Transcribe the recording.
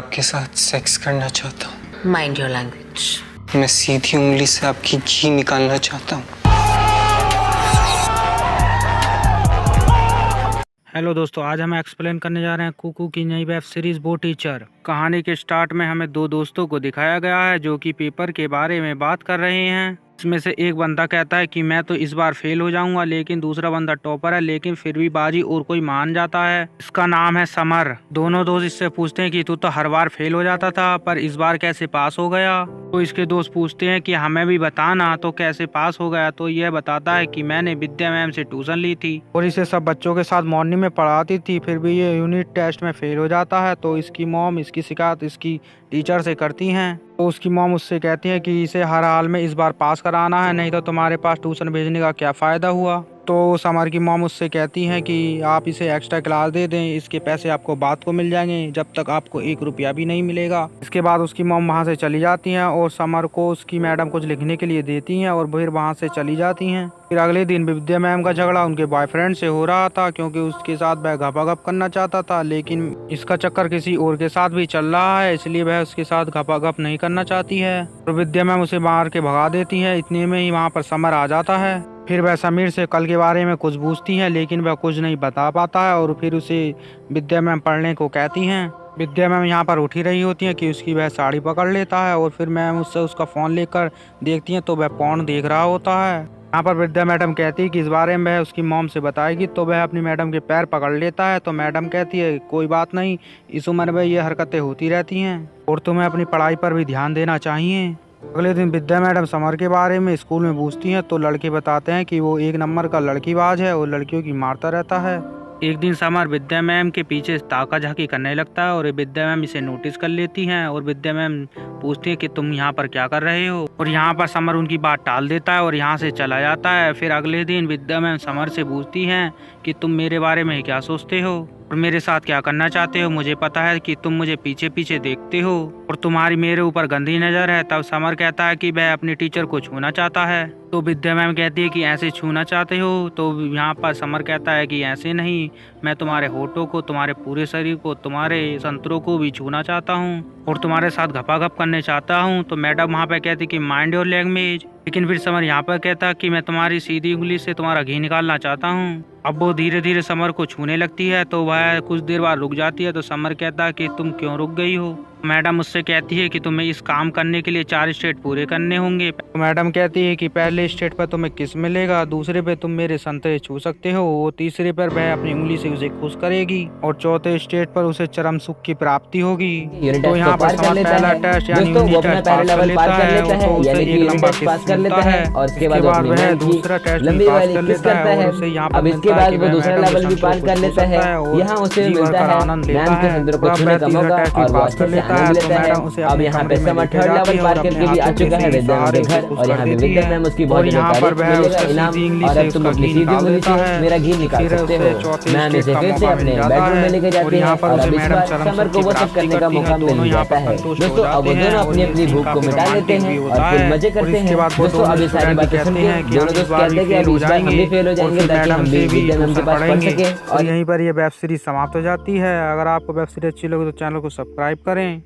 आपके साथ सेक्स करना चाहता हूँ। Mind your language. मैं सीधी उंगली से आपकी घी निकालना चाहता हूँ। हेलो दोस्तों, आज हम एक्सप्लेन करने जा रहे हैं कुकू की नई वेब सीरीज वो टीचर। कहानी के स्टार्ट में हमें दो दोस्तों को दिखाया गया है जो कि पेपर के बारे में बात कर रहे हैं। इसमें से एक बंदा कहता है कि मैं तो इस बार फेल हो जाऊंगा, लेकिन दूसरा बंदा टॉपर है लेकिन फिर भी बाजी और कोई मान जाता है। इसका नाम है समर। दोनों दोस्त इससे पूछते हैं कि तू तो हर बार फेल हो जाता था पर इस बार कैसे पास हो गया। तो इसके दोस्त पूछते हैं कि हमें भी बताना तो कैसे पास हो गया। तो यह बताता है कि मैंने विद्या मैम से ट्यूशन ली थी और इसे सब बच्चों के साथ मॉर्निंग में पढ़ाती थी, फिर भी ये यूनिट टेस्ट में फेल हो जाता है। तो इसकी मॉम इसकी शिकायत इसकी टीचर से करती हैं। तो उसकी मॉम उससे कहती है कि इसे हर हाल में इस बार पास कराना है, नहीं तो तुम्हारे पास ट्यूशन भेजने का क्या फ़ायदा हुआ। तो समर की मॉम उससे कहती हैं कि आप इसे एक्स्ट्रा क्लास दे दें, इसके पैसे आपको बाद को मिल जाएंगे, जब तक आपको 1 रुपया भी नहीं मिलेगा। इसके बाद उसकी मॉम वहाँ से चली जाती हैं और समर को उसकी मैडम कुछ लिखने के लिए देती हैं और फिर वहाँ से चली जाती हैं। फिर अगले दिन विद्या मैम का झगड़ा उनके बॉयफ्रेंड से हो रहा था, क्योंकि उसके साथ वह घपाघप करना चाहता था, लेकिन इसका चक्कर किसी और के साथ भी चल रहा है, इसलिए वह उसके साथ घपाघप नहीं करना चाहती है और विद्या मैम उसे मार के भगा देती है। इतने में ही वहाँ पर समर आ जाता है। फिर वह समीर से कल के बारे में कुछ पूछती है, लेकिन वह कुछ नहीं बता पाता है और फिर उसे विद्या मैम पढ़ने को कहती हैं। विद्या मैम यहाँ पर उठी रही होती है कि उसकी वह साड़ी पकड़ लेता है और फिर मैम उससे उसका फ़ोन लेकर देखती हैं तो वह पॉर्न देख रहा होता है। यहाँ पर विद्या मैडम कहती है कि इस बारे में वह उसकी मॉम से बताएगी, तो वह अपनी मैडम के पैर पकड़ लेता है। तो मैडम कहती है कोई बात नहीं, इस उम्र में ये हरकतें होती रहती हैं और तुम्हें अपनी पढ़ाई पर भी ध्यान देना चाहिए। अगले दिन विद्या मैडम समर के बारे में स्कूल में पूछती हैं, तो लड़के बताते हैं कि वो 1 नंबर का लड़कीबाज है और लड़कियों की मारता रहता है। एक दिन समर विद्या मैम के पीछे ताका झाकी करने लगता है और विद्या मैम इसे नोटिस कर लेती हैं और विद्या मैम पूछती है कि तुम यहाँ पर क्या कर रहे हो, और यहाँ पर समर उनकी बात टाल देता है और यहाँ से चला जाता है। फिर अगले दिन विद्या मैम समर से पूछती हैं कि तुम मेरे बारे में क्या सोचते हो और मेरे साथ क्या करना चाहते हो। मुझे पता है कि तुम मुझे पीछे पीछे देखते हो और तुम्हारी मेरे ऊपर गंदी नज़र है। तब समर कहता है कि वह अपनी टीचर को छूना चाहता है। तो विद्या मैम कहती है कि ऐसे छूना चाहते हो। तो यहाँ पर समर कहता है कि ऐसे नहीं, मैं तुम्हारे होठों को, तुम्हारे पूरे शरीर को, तुम्हारे संतरों को भी छूना चाहता हूँ और तुम्हारे साथ घपाघप करने चाहता हूँ। तो मैडम वहाँ पे कहती कि माइंड योर लैंग्वेज। लेकिन फिर समर यहाँ पर कहता कि मैं तुम्हारी सीधी उंगली से तुम्हारा घी निकालना चाहता हूँ। अब वो धीरे धीरे समर को छूने लगती है, तो वह कुछ देर बाद रुक जाती है। तो समर कहता है कि तुम क्यों रुक गई हो। मैडम उससे कहती है कि तुम्हें इस काम करने के लिए 4 स्टेट पूरे करने होंगे। तो मैडम कहती है कि पहले स्टेट पर तुम्हें किस मिलेगा, दूसरे पे तुम मेरे संतरे छू सकते हो, और तीसरे पर वह अपनी उंगली से उसे खुश करेगी, और चौथे स्टेट पर उसे चरम सुख की प्राप्ति होगी। तो यहाँ पर समर पहला टेस्ट यानी यूनिट टेस्ट पास कर लेता है तो उसे एक लंबा किस मिलता है। और इसके बाद वह दूसरा टेस्ट भी पास कर लेता है और उसे यहाँ पर मिलता है कि वह दूसरा लेवल भी पास कर लेता है। यहाँ उसे मिलता है आनंद लेता है। अब यहाँ पे समर 3rd लेवल पार करके भी आ चुका है विद्या मैम के घर, और यहाँ पे विद्या मैम उसकी बहुत बड़ी इनाम, और अब तुम अपनी सीधी उंगली से मेरा घी निकाल सकते हो। मैम इसे फिर से अपने बेडरूम में लेके जाती है और अब इस बार समर को वो सब करने का मौका मिल जाता है। दोस्तों अब वो दोनों अपनी अपनी भूख को मिटा लेते हैं और फिर मजे करते हैं। दोस्तों अब ये सारी बातें सुन के दोनों दोस्त कहते हैं कि अब इस बार हम भी फेल हो जाएंगे ताकि हम भी विद्या मैम के पास पढ़ सके। और यहीं पर ये वेब सीरीज समाप्त हो जाती है। अगर आपको वेब सीरीज अच्छी लगे तो चैनल को सब्सक्राइब करें।